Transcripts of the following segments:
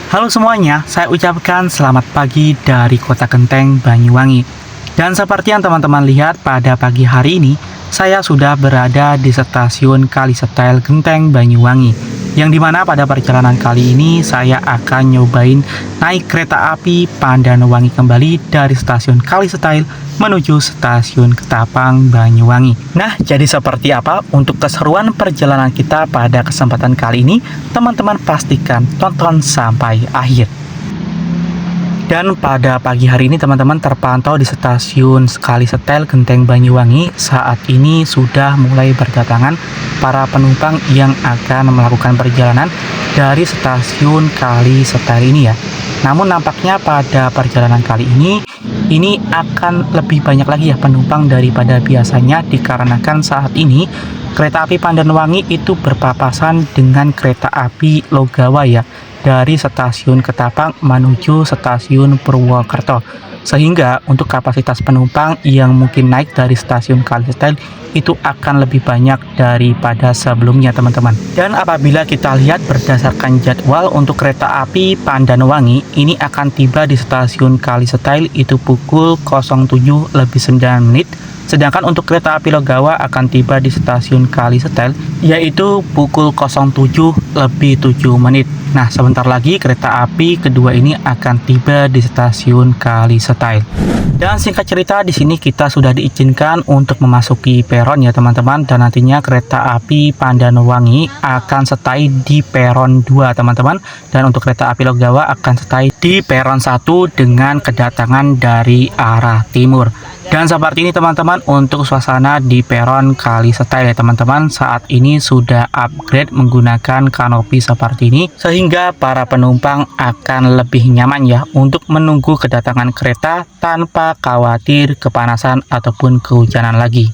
Halo semuanya, saya ucapkan selamat pagi dari Kota Genteng, Banyuwangi. Dan seperti yang teman-teman lihat pada pagi hari ini, saya sudah berada di stasiun Kalisetel Genteng, Banyuwangi. Yang dimana pada perjalanan kali ini saya akan nyobain naik kereta api Pandanuwangi kembali dari stasiun Kalisetel menuju stasiun Ketapang, Banyuwangi. Nah, jadi seperti apa untuk keseruan perjalanan kita pada kesempatan kali ini? Teman-teman pastikan tonton sampai akhir. Dan pada pagi hari ini teman-teman terpantau di stasiun Kalisetel Genteng Banyuwangi saat ini sudah mulai berdatangan para penumpang yang akan melakukan perjalanan dari stasiun Kalisetel ini ya. Namun nampaknya pada perjalanan kali ini akan lebih banyak lagi ya penumpang daripada biasanya dikarenakan saat ini kereta api Pandanuwangi itu berpapasan dengan kereta api Logawa ya, dari stasiun Ketapang menuju stasiun Purwokerto. Sehingga untuk kapasitas penumpang yang mungkin naik dari stasiun Kalisetel itu akan lebih banyak daripada sebelumnya teman-teman. Dan apabila kita lihat berdasarkan jadwal untuk kereta api Pandanuwangi ini akan tiba di stasiun Kalisetel itu pukul 07.09. Sedangkan untuk kereta api Logawa akan tiba di stasiun Kalisetel yaitu pukul 07.07. Nah, sebentar lagi kereta api kedua ini akan tiba di stasiun Kalisetel. Dan singkat cerita di sini kita sudah diizinkan untuk memasuki peron ya teman-teman, dan nantinya kereta api Pandanuwangi akan stay di peron 2 teman-teman, dan untuk kereta api Logawa akan stay di peron 1 dengan kedatangan dari arah timur. Dan seperti ini teman-teman untuk suasana di peron Kalisetel ya teman-teman, saat ini sudah upgrade menggunakan kanopi seperti ini sehingga para penumpang akan lebih nyaman ya untuk menunggu kedatangan kereta tanpa khawatir kepanasan ataupun kehujanan lagi.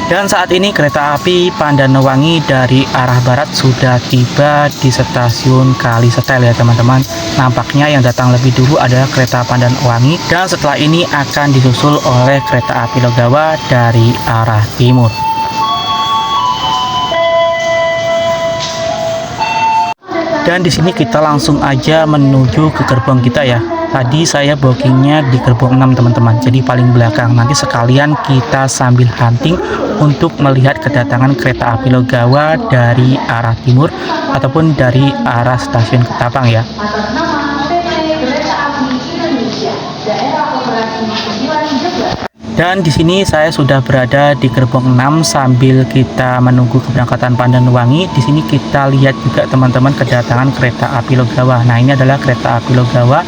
Dan saat ini kereta api Pandanuwangi dari arah barat sudah tiba di stasiun Kalisetel ya teman-teman. Nampaknya yang datang lebih dulu adalah kereta Pandanuwangi, dan setelah ini akan disusul oleh kereta api Logawa dari arah timur. Dan di sini kita langsung aja menuju ke gerbong kita ya. Tadi saya bookingnya di gerbong 6 teman-teman, jadi paling belakang. Nanti sekalian kita sambil hunting untuk melihat kedatangan kereta api Logawa dari arah timur ataupun dari arah stasiun Ketapang ya. Dan di sini saya sudah berada di gerbong 6 sambil kita menunggu keberangkatan Pandanuwangi. Di sini kita lihat juga teman-teman kedatangan kereta api Logawa. Nah, ini adalah kereta api Logawa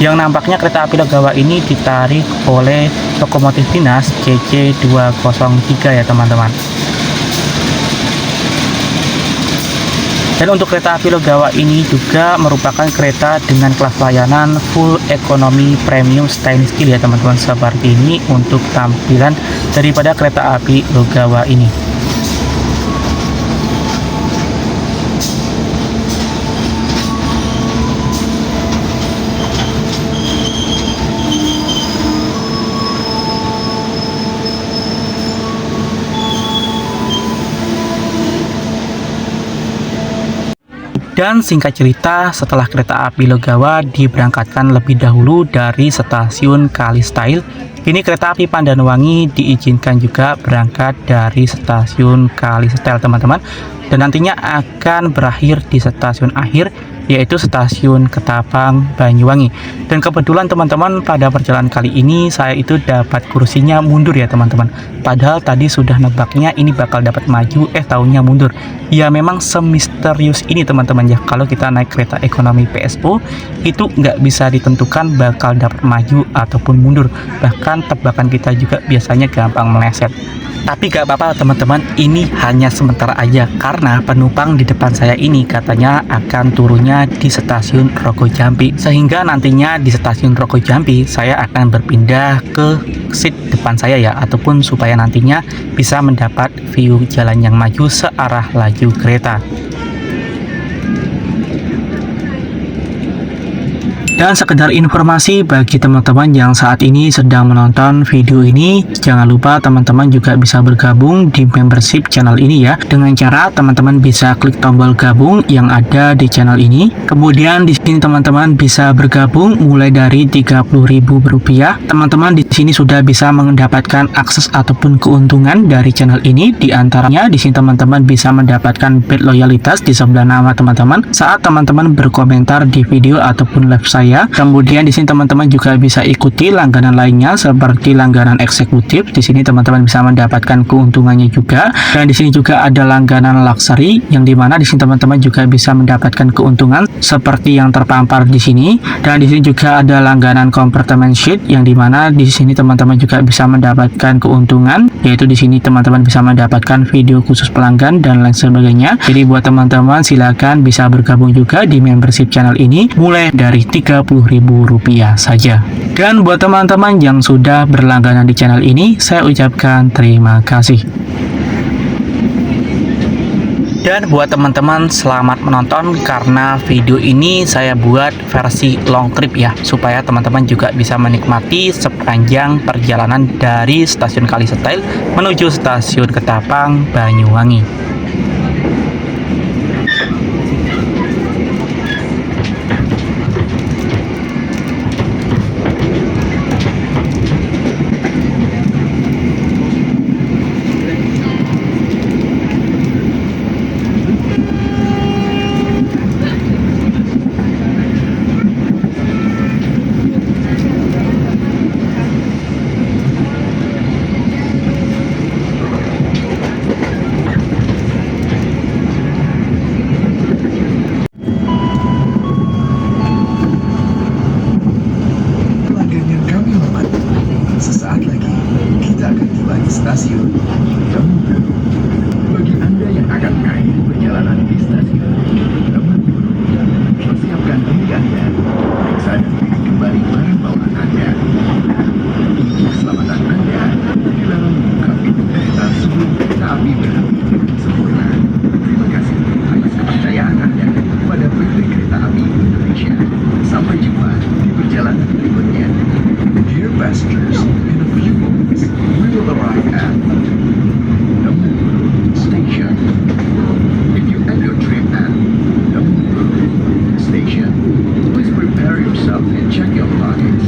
yang nampaknya kereta api Logawa ini ditarik oleh lokomotif dinas CC203 ya teman-teman. Dan untuk kereta api Logawa ini juga merupakan kereta dengan kelas layanan full economy premium stainless steel ya teman-teman. Seperti ini untuk tampilan daripada kereta api Logawa ini. Dan singkat cerita, setelah kereta api Logawa diberangkatkan lebih dahulu dari stasiun Kalisetel, kini kereta api Pandanuwangi diizinkan juga berangkat dari stasiun Kalisetel teman-teman, dan nantinya akan berakhir di stasiun akhir yaitu stasiun Ketapang, Banyuwangi. Dan kebetulan teman-teman pada perjalanan kali ini saya itu dapat kursinya mundur ya teman-teman. Padahal tadi sudah nebaknya ini bakal dapat maju, taunya mundur. Ya memang semisterius ini teman-teman ya, kalau kita naik kereta ekonomi PSO itu nggak bisa ditentukan bakal dapat maju ataupun mundur. Bahkan tebakan kita juga biasanya gampang meleset. Tapi gak apa-apa teman-teman, ini hanya sementara aja karena penumpang di depan saya ini katanya akan turunnya di stasiun Rogojampi, sehingga nantinya di stasiun Rogojampi saya akan berpindah ke seat depan saya ya, ataupun supaya nantinya bisa mendapat view jalan yang maju searah laju kereta. Dan sekedar informasi bagi teman-teman yang saat ini sedang menonton video ini, jangan lupa teman-teman juga bisa bergabung di membership channel ini ya. Dengan cara teman-teman bisa klik tombol gabung yang ada di channel ini. Kemudian di sini teman-teman bisa bergabung mulai dari Rp30.000. Teman-teman di sini sudah bisa mendapatkan akses ataupun keuntungan dari channel ini. Di antaranya di sini teman-teman bisa mendapatkan badge loyalitas di sebelah nama teman-teman saat teman-teman berkomentar di video ataupun live saya. Kemudian di sini teman-teman juga bisa ikuti langganan lainnya seperti langganan eksekutif. Di sini teman-teman bisa mendapatkan keuntungannya juga. Dan di sini juga ada langganan luxury yang dimana di sini teman-teman juga bisa mendapatkan keuntungan seperti yang terpampar di sini. Dan di sini juga ada langganan compartment sheet yang dimana di sini teman-teman juga bisa mendapatkan keuntungan, yaitu di sini teman-teman bisa mendapatkan video khusus pelanggan dan lain sebagainya. Jadi buat teman-teman silakan bisa bergabung juga di membership channel ini mulai dari Rp30.000 saja. Dan buat teman-teman yang sudah berlangganan di channel ini, saya ucapkan terima kasih. Dan buat teman-teman selamat menonton, karena video ini saya buat versi long trip ya, supaya teman-teman juga bisa menikmati sepanjang perjalanan dari stasiun Kalisetel menuju stasiun Ketapang, Banyuwangi. Stasiun Temuguru. Bagi Anda yang akan mengakhiri perjalanan di stasiun Temuguru, persiapkan diri Anda, periksa dan titik kembali barang bawaan Anda. Untuk keselamatan Anda, dilarang membuka pintu kereta sebelum kereta api berhenti dengan sempurna. Terima kasih atas kepercayaan Anda pada PT Kereta Api Indonesia. Sampai jumpa di perjalanan berikutnya. Dear passengers, in a few moments, we will arrive at Temuguru Station. If you end your trip at Temuguru Station, please prepare yourself and check your luggage.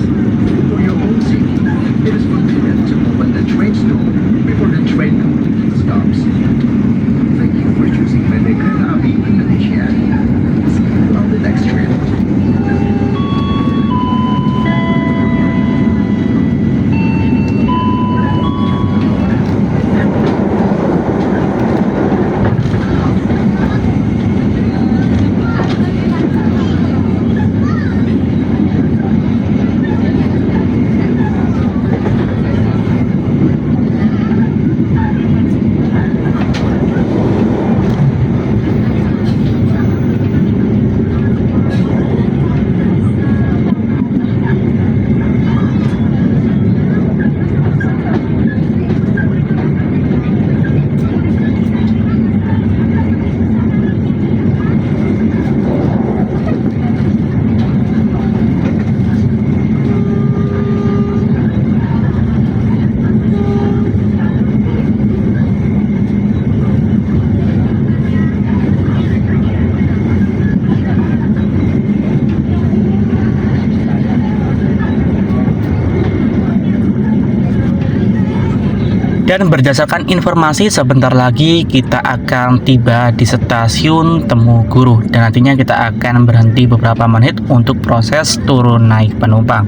For your own safety, it is forbidden to open the train's door before the train completely stops. Thank you for choosing PT Kereta Api Indonesia. See you on the next trip. Dan berdasarkan informasi sebentar lagi kita akan tiba di stasiun Temuguru, dan nantinya kita akan berhenti beberapa menit untuk proses turun naik penumpang.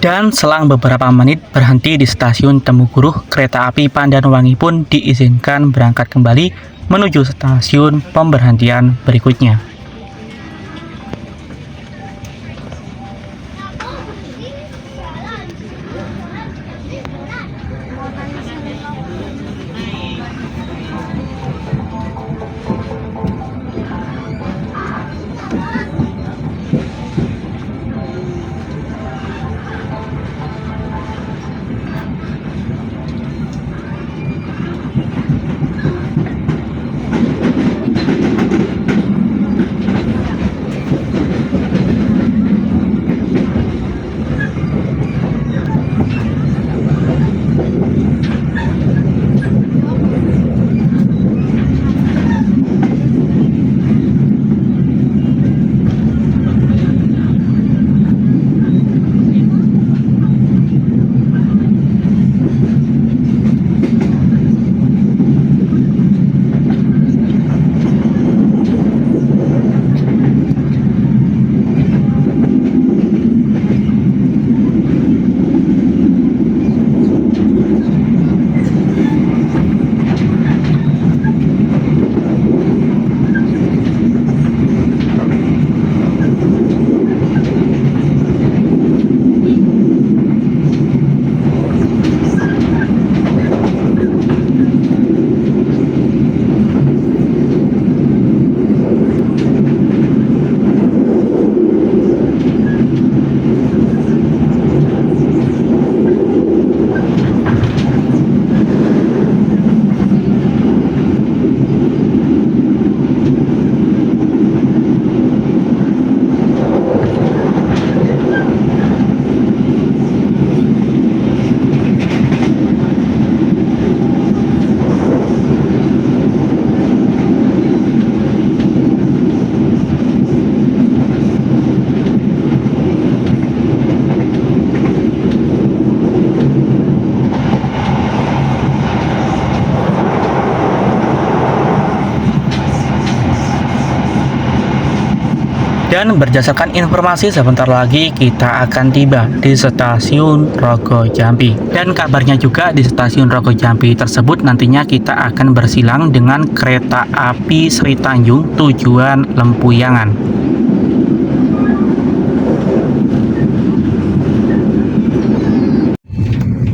Dan selang beberapa menit berhenti di stasiun Temuguruh, kereta api Pandanwangi pun diizinkan berangkat kembali menuju stasiun pemberhentian berikutnya. Dan berdasarkan informasi sebentar lagi kita akan tiba di stasiun Rogo Jambi. Dan kabarnya juga di stasiun Rogo Jambi tersebut nantinya kita akan bersilang dengan kereta api Sri Tanjung tujuan Lempuyangan.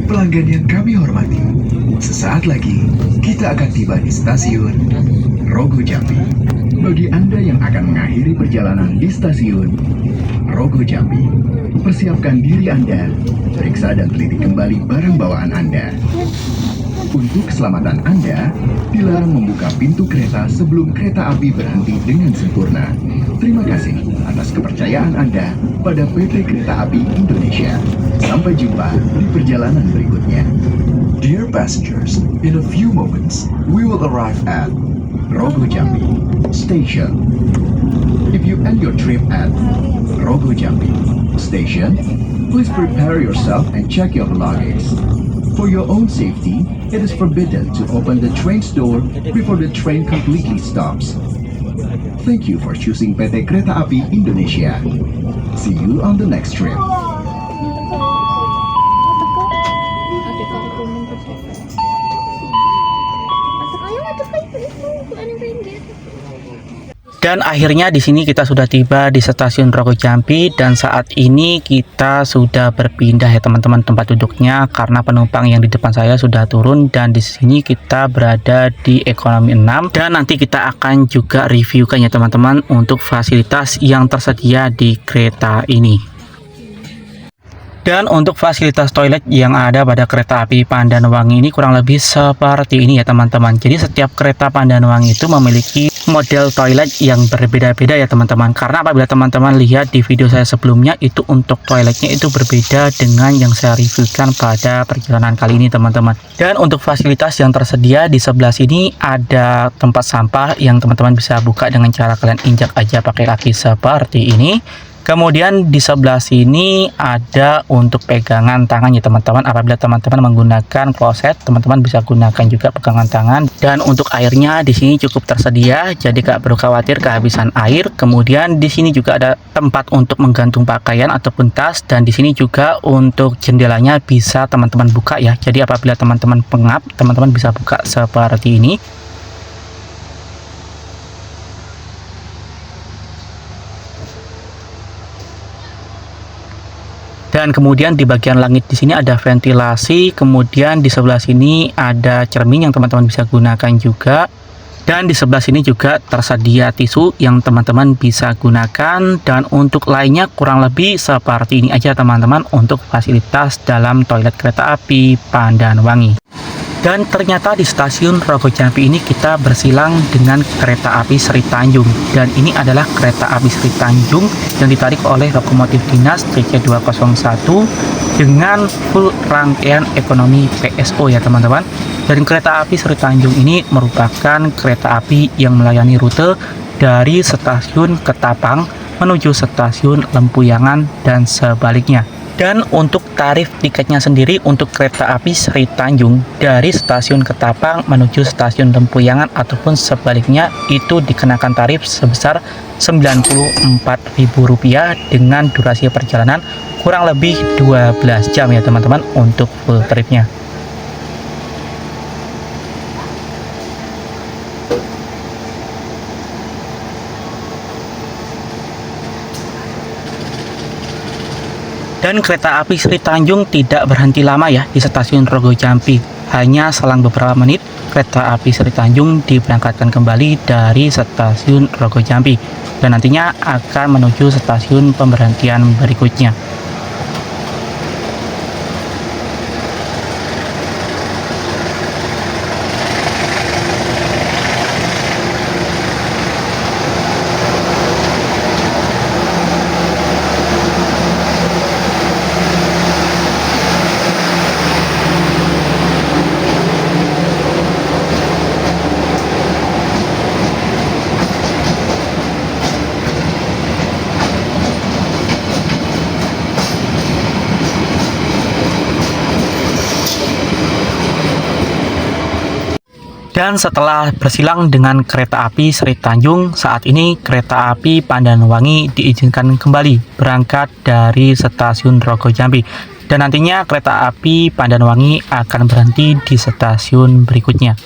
Pelanggan yang kami hormati, sesaat lagi kita akan tiba di stasiun Rogo Jambi. Bagi Anda yang akan mengakhiri perjalanan di stasiun Rogo Jambi, persiapkan diri Anda, periksa dan teliti kembali barang bawaan Anda. Untuk keselamatan Anda, dilarang membuka pintu kereta sebelum kereta api berhenti dengan sempurna. Terima kasih atas kepercayaan Anda pada PT Kereta Api Indonesia. Sampai jumpa di perjalanan berikutnya. Dear passengers, in a few moments, we will arrive at Rogo Jambi Station. If you end your trip at Rogo Jambi Station, please prepare yourself and check your belongings. For your own safety, it is forbidden to open the train's door before the train completely stops. Thank you for choosing PT Kereta Api Indonesia. See you on the next trip. Dan akhirnya di sini kita sudah tiba di stasiun Rogo Jambi dan saat ini kita sudah berpindah ya teman-teman tempat duduknya karena penumpang yang di depan saya sudah turun dan di sini kita berada di ekonomi 6 dan nanti kita akan juga reviewkan ya teman-teman untuk fasilitas yang tersedia di kereta ini. Dan untuk fasilitas toilet yang ada pada kereta api Pandanwangi ini kurang lebih seperti ini ya teman-teman. Jadi setiap kereta Pandanwangi itu memiliki model toilet yang berbeda-beda ya teman-teman. Karena apabila teman-teman lihat di video saya sebelumnya itu untuk toiletnya itu berbeda dengan yang saya reviewkan pada perjalanan kali ini teman-teman. Dan untuk fasilitas yang tersedia di sebelah sini ada tempat sampah yang teman-teman bisa buka dengan cara kalian injak aja pakai kaki seperti ini. Kemudian di sebelah sini ada untuk pegangan tangan ya teman-teman. Apabila teman-teman menggunakan kloset, teman-teman bisa gunakan juga pegangan tangan. Dan untuk airnya di sini cukup tersedia, jadi gak perlu khawatir kehabisan air. Kemudian di sini juga ada tempat untuk menggantung pakaian ataupun tas, dan di sini juga untuk jendelanya bisa teman-teman buka ya. Jadi apabila teman-teman pengap, teman-teman bisa buka seperti ini. Dan kemudian di bagian langit di sini ada ventilasi, kemudian di sebelah sini ada cermin yang teman-teman bisa gunakan juga. Dan di sebelah sini juga tersedia tisu yang teman-teman bisa gunakan. Dan untuk lainnya kurang lebih seperti ini aja teman-teman untuk fasilitas dalam toilet kereta api Pandanwangi. Dan ternyata di stasiun Rogojampi ini kita bersilang dengan kereta api Sri Tanjung. Dan ini adalah kereta api Sri Tanjung yang ditarik oleh lokomotif dinas CC201 dengan full rangkaian ekonomi PSO ya teman-teman. Dan kereta api Sri Tanjung ini merupakan kereta api yang melayani rute dari stasiun Ketapang menuju stasiun Lempuyangan dan sebaliknya. Dan untuk tarif tiketnya sendiri untuk kereta api Sri Tanjung dari stasiun Ketapang menuju stasiun Lempuyangan ataupun sebaliknya itu dikenakan tarif sebesar Rp94.000 dengan durasi perjalanan kurang lebih 12 jam ya teman-teman untuk full tripnya. Dan kereta api Sri Tanjung tidak berhenti lama ya di stasiun Rogojampi. Hanya selang beberapa menit, kereta api Sri Tanjung diberangkatkan kembali dari stasiun Rogojampi. Dan nantinya akan menuju stasiun pemberhentian berikutnya. Dan setelah bersilang dengan kereta api Sri Tanjung, saat ini kereta api Pandanwangi diizinkan kembali berangkat dari stasiun Rogojampi. Dan nantinya kereta api Pandanwangi akan berhenti di stasiun berikutnya.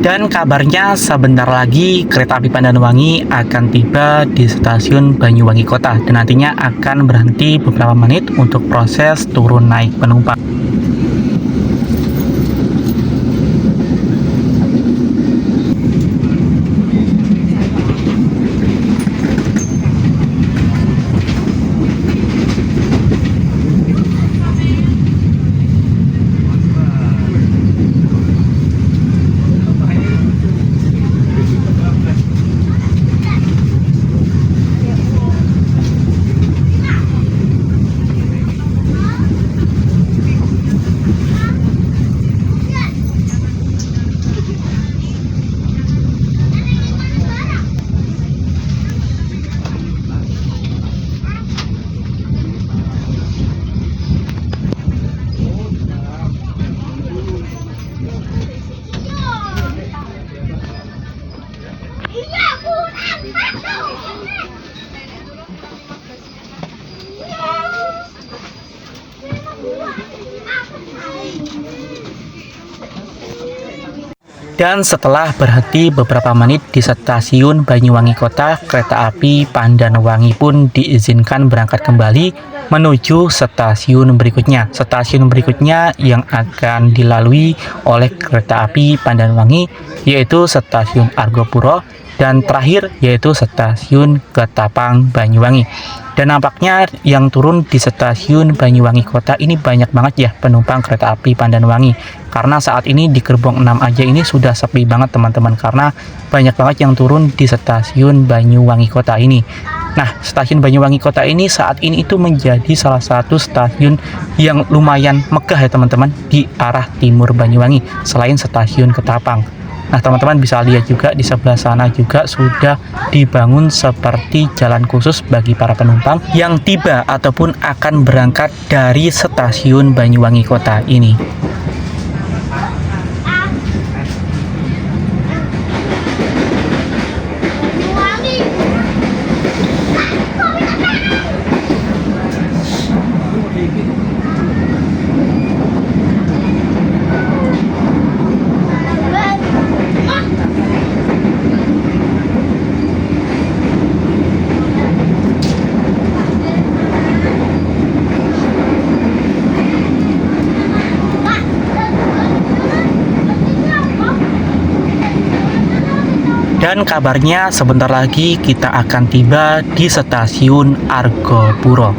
Dan kabarnya sebentar lagi kereta api Pandanwangi akan tiba di stasiun Banyuwangi Kota dan nantinya akan berhenti beberapa menit untuk proses turun naik penumpang. Dan setelah berhenti beberapa menit di stasiun Banyuwangi Kota, kereta api Pandanwangi pun diizinkan berangkat kembali menuju stasiun berikutnya. Stasiun berikutnya yang akan dilalui oleh kereta api Pandanwangi yaitu stasiun Argopuro dan terakhir yaitu stasiun Ketapang Banyuwangi. Dan nampaknya yang turun di stasiun Banyuwangi Kota ini banyak banget ya penumpang kereta api Pandanwangi. Karena saat ini di gerbong 6 aja ini sudah sepi banget teman-teman, karena banyak banget yang turun di stasiun Banyuwangi Kota ini. Nah, stasiun Banyuwangi Kota ini saat ini itu menjadi salah satu stasiun yang lumayan megah ya teman-teman di arah timur Banyuwangi selain stasiun Ketapang. Nah, teman-teman bisa lihat juga di sebelah sana juga sudah dibangun seperti jalan khusus bagi para penumpang yang tiba ataupun akan berangkat dari stasiun Banyuwangi Kota ini. Dan kabarnya sebentar lagi kita akan tiba di stasiun Argopuro.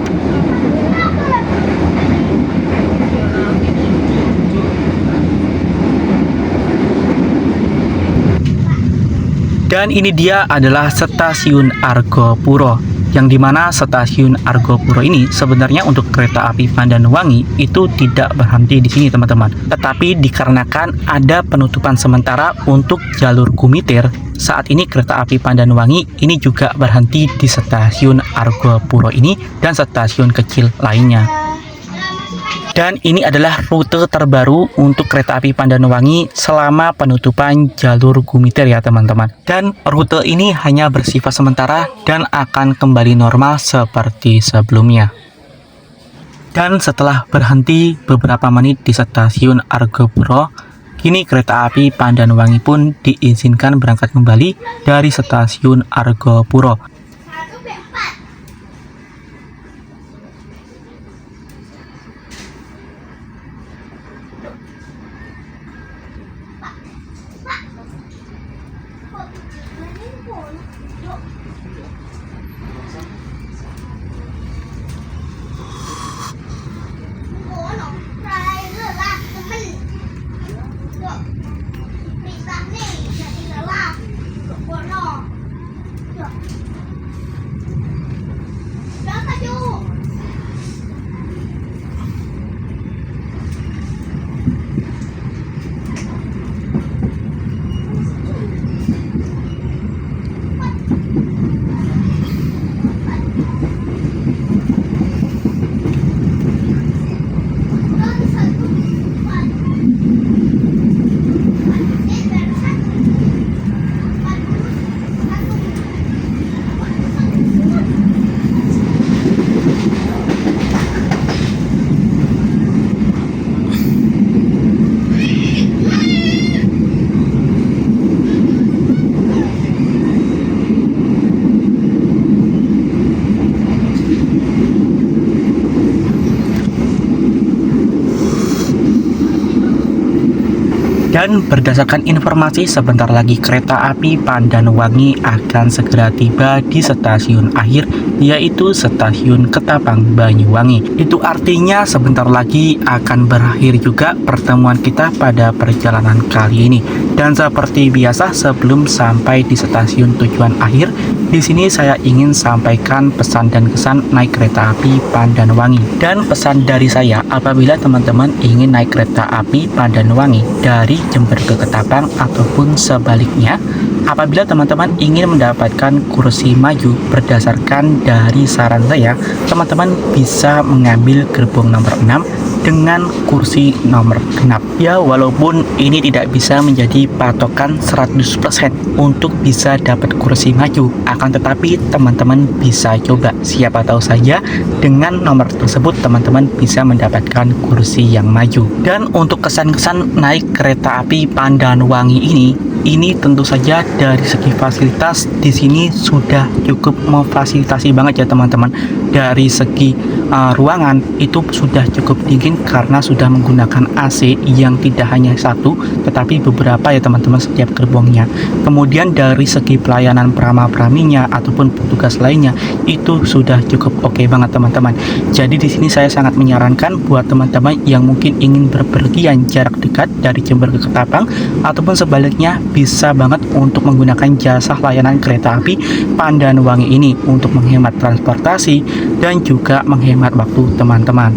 Dan ini dia adalah stasiun Argopuro, yang dimana stasiun Argopuro ini sebenarnya untuk kereta api Pandanwangi itu tidak berhenti di sini teman-teman. Tetapi dikarenakan ada penutupan sementara untuk jalur Gumitir, saat ini kereta api Pandanwangi ini juga berhenti di stasiun Argopuro ini dan stasiun kecil lainnya. Dan ini adalah rute terbaru untuk kereta api Pandanwangi selama penutupan jalur Gumitir ya teman-teman. Dan rute ini hanya bersifat sementara dan akan kembali normal seperti sebelumnya. Dan setelah berhenti beberapa menit di stasiun Argopuro, kini kereta api Pandanwangi pun diizinkan berangkat kembali dari stasiun Argopuro. Dan berdasarkan informasi, sebentar lagi kereta api Pandanwangi akan segera tiba di stasiun akhir, yaitu stasiun Ketapang Banyuwangi. Itu artinya sebentar lagi akan berakhir juga pertemuan kita pada perjalanan kali ini. Dan seperti biasa, sebelum sampai di stasiun tujuan akhir, di sini saya ingin sampaikan pesan dan kesan naik kereta api Pandanwangi. Dan pesan dari saya, apabila teman-teman ingin naik kereta api Pandanwangi dari Jember ke Ketapang ataupun sebaliknya, apabila teman-teman ingin mendapatkan kursi maju, berdasarkan dari saran saya, teman-teman bisa mengambil gerbong nomor 6 dengan kursi nomor genap. Ya, walaupun ini tidak bisa menjadi patokan 100% untuk bisa dapat kursi maju, akan tetapi teman-teman bisa coba. Siapa tahu saja dengan nomor tersebut teman-teman bisa mendapatkan kursi yang maju. Dan untuk kesan-kesan naik kereta api Pandanwangi ini tentu saja dari segi fasilitas di sini sudah cukup memfasilitasi banget ya teman-teman. Dari segi ruangan itu sudah cukup dingin karena sudah menggunakan AC yang tidak hanya satu tetapi beberapa ya teman-teman setiap gerbongnya. Kemudian dari segi pelayanan prama-praminya ataupun petugas lainnya itu sudah cukup oke banget teman-teman. Jadi di sini saya sangat menyarankan buat teman-teman yang mungkin ingin berpergian jarak dekat dari Jember ke Ketapang ataupun sebaliknya, bisa banget untuk menggunakan jasa layanan kereta api Pandanwangi ini untuk menghemat transportasi dan juga menghemat waktu teman-teman.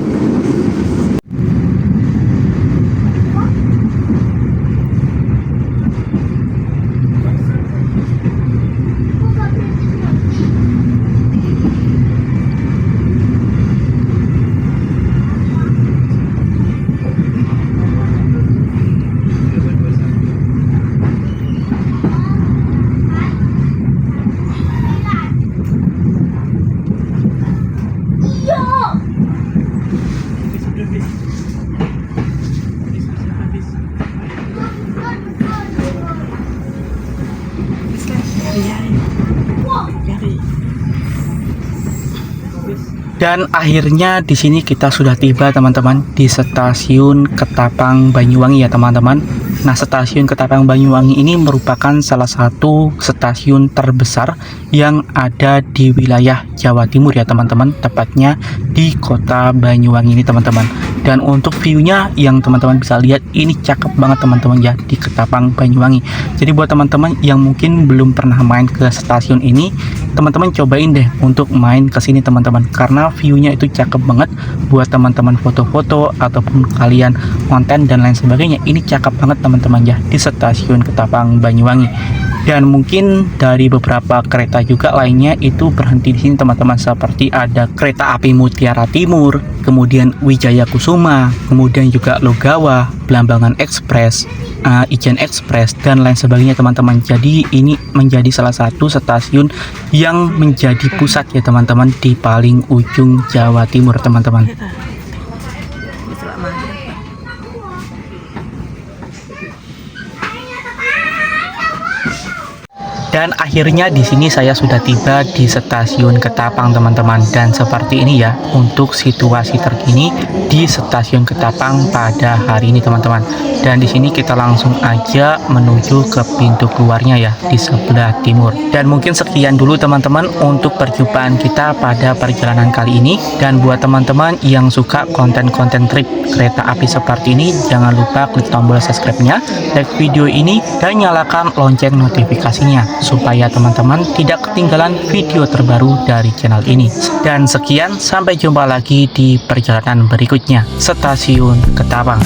Dan akhirnya di sini kita sudah tiba teman-teman di stasiun Ketapang Banyuwangi ya teman-teman. Nah, stasiun Ketapang Banyuwangi ini merupakan salah satu stasiun terbesar yang ada di wilayah Jawa Timur ya teman-teman, tepatnya di kota Banyuwangi ini teman-teman. Dan untuk view-nya yang teman-teman bisa lihat ini cakep banget teman-teman ya di Ketapang Banyuwangi. Jadi buat teman-teman yang mungkin belum pernah main ke stasiun ini, teman-teman cobain deh untuk main ke sini teman-teman, karena view-nya itu cakep banget buat teman-teman foto-foto ataupun kalian konten dan lain sebagainya. Ini cakep banget teman-teman ya di stasiun Ketapang Banyuwangi. Dan mungkin dari beberapa kereta juga lainnya itu berhenti di sini teman-teman, seperti ada kereta api Mutiara Timur, kemudian Wijaya Kusuma, kemudian juga Logawa, Blambangan Express, Ijen Express dan lain sebagainya teman-teman. Jadi ini menjadi salah satu stasiun yang menjadi pusat ya teman-teman di paling ujung Jawa Timur teman-teman. Dan akhirnya di sini saya sudah tiba di stasiun Ketapang teman-teman. Dan seperti ini ya untuk situasi terkini di stasiun Ketapang pada hari ini teman-teman. Dan di sini kita langsung aja menuju ke pintu keluarnya ya di sebelah timur. Dan mungkin sekian dulu teman-teman untuk perjumpaan kita pada perjalanan kali ini. Dan buat teman-teman yang suka konten-konten trip kereta api seperti ini, jangan lupa klik tombol subscribe-nya, like video ini dan nyalakan lonceng notifikasinya supaya teman-teman tidak ketinggalan video terbaru dari channel ini. Dan sekian, sampai jumpa lagi di perjalanan berikutnya, Stasiun Ketapang.